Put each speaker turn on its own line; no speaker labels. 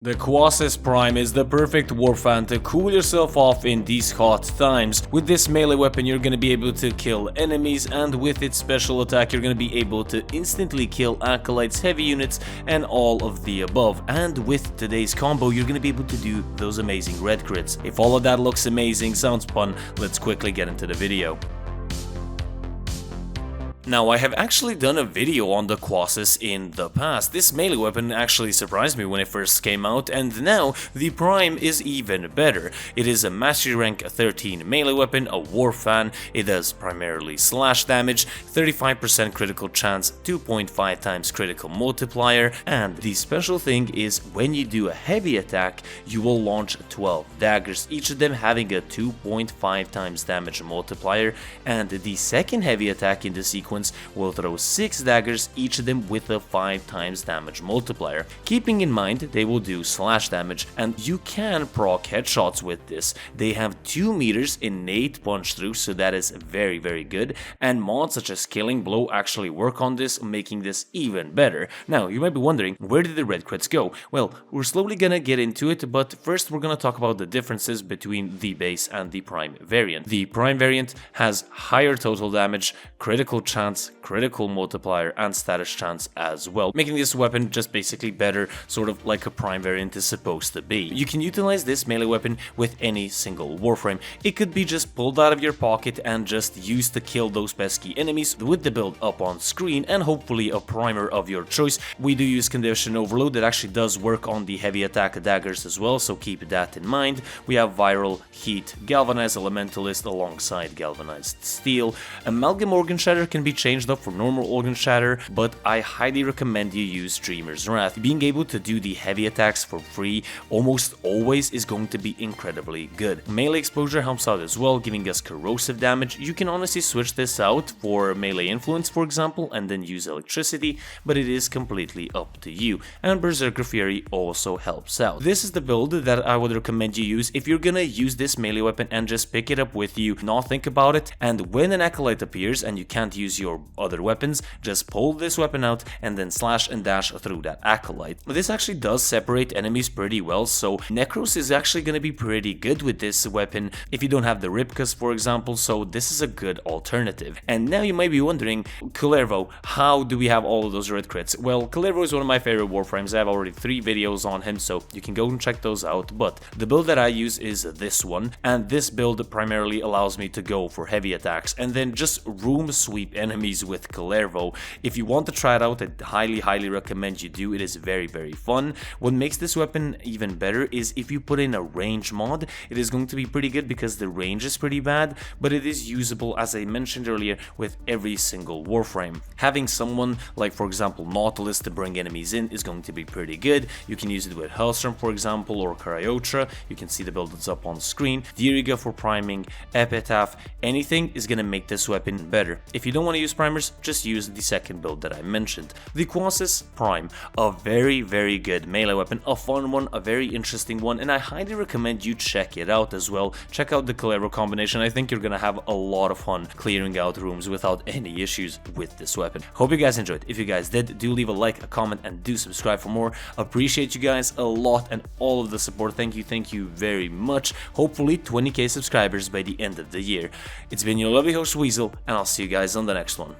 The Quassus Prime is the perfect warfan to cool yourself off in these hot times. With this melee weapon you're gonna be able to kill enemies, and with its special attack you're gonna be able to instantly kill acolytes, heavy units, and all of the above. And with today's combo you're gonna be able to do those amazing red crits. If all of that looks amazing, sounds fun, let's quickly get into the video. Now, I have actually done a video on the Quassus in the past. This melee weapon actually surprised me when it first came out, and now the Prime is even better. It is a Mastery Rank 13 melee weapon, a Warfan. It does primarily slash damage, 35% critical chance, 2.5 times critical multiplier, and the special thing is when you do a heavy attack, you will launch 12 daggers, each of them having a 2.5 times damage multiplier, and the second heavy attack in the sequence will throw 6 daggers, each of them with a 5 times damage multiplier. Keeping in mind they will do slash damage, and you can proc headshots with this. They have 2 meters innate punch through, so that is very good, and mods such as Killing Blow actually work on this, making this even better. Now you might be wondering, where did the red crits go? Well, we're slowly gonna get into it, but first we're gonna talk about the differences between the base and the Prime variant. The Prime variant has higher total damage, critical chance, critical multiplier, and status chance as well, making this weapon just basically better, sort of like a Prime variant is supposed to be. You can utilize this melee weapon with any single Warframe. It could be just pulled out of your pocket and just used to kill those pesky enemies with the build up on screen, and hopefully a primer of your choice. We do use Condition Overload that actually does work on the heavy attack daggers as well, so keep that in mind. We have Viral, Heat, Galvanized Elementalist alongside Galvanized Steel. Amalgam Organ Shatter can be changed up for normal organ shatter, but I highly recommend you use Dreamer's Wrath. Being able to do the heavy attacks for free almost always is going to be incredibly good. Melee exposure helps out as well, giving us corrosive damage. You can honestly switch this out for melee influence, for example, and then use electricity, but it is completely up to you. And Berserker Fury also helps out. This is the build that I would recommend you use if you're gonna use this melee weapon, and just pick it up with you, not think about it, and when an acolyte appears and you can't use your other weapons, just pull this weapon out and then slash and dash through that acolyte. This actually does separate enemies pretty well, so Necros is actually going to be pretty good with this weapon if you don't have the Ripkas, for example, so this is a good alternative. And now you might be wondering, Kullervo, how do we have all of those red crits? Well, Kullervo is one of my favorite Warframes. I have already 3 videos on him, so you can go and check those out, but the build that I use is this one, and this build primarily allows me to go for heavy attacks and then just room sweep enemies with Kullervo. If you want to try it out, I highly recommend you do. It is very fun. What makes this weapon even better is if you put in a range mod, it is going to be pretty good because the range is pretty bad, but it is usable, as I mentioned earlier, with every single Warframe. Having someone like, for example, Nautilus to bring enemies in is going to be pretty good. You can use it with Hellstorm, for example, or Cryotra. You can see the build that's up on screen. Diriga for priming, Epitaph, anything is going to make this weapon better. If you don't want to use primers, just use the second build that I mentioned. The Quassus Prime, a very good melee weapon, a fun one, a very interesting one, and I highly recommend you check it out as well. Check out the Kullervo combination. I think you're gonna have a lot of fun clearing out rooms without any issues with this weapon. Hope you guys enjoyed. If you guys did, do leave a like, a comment, and do subscribe for more. Appreciate you guys a lot and all of the support. Thank you very much. Hopefully 20k subscribers by the end of the year. It's been your lovely host Weasel, and I'll see you guys on the next one.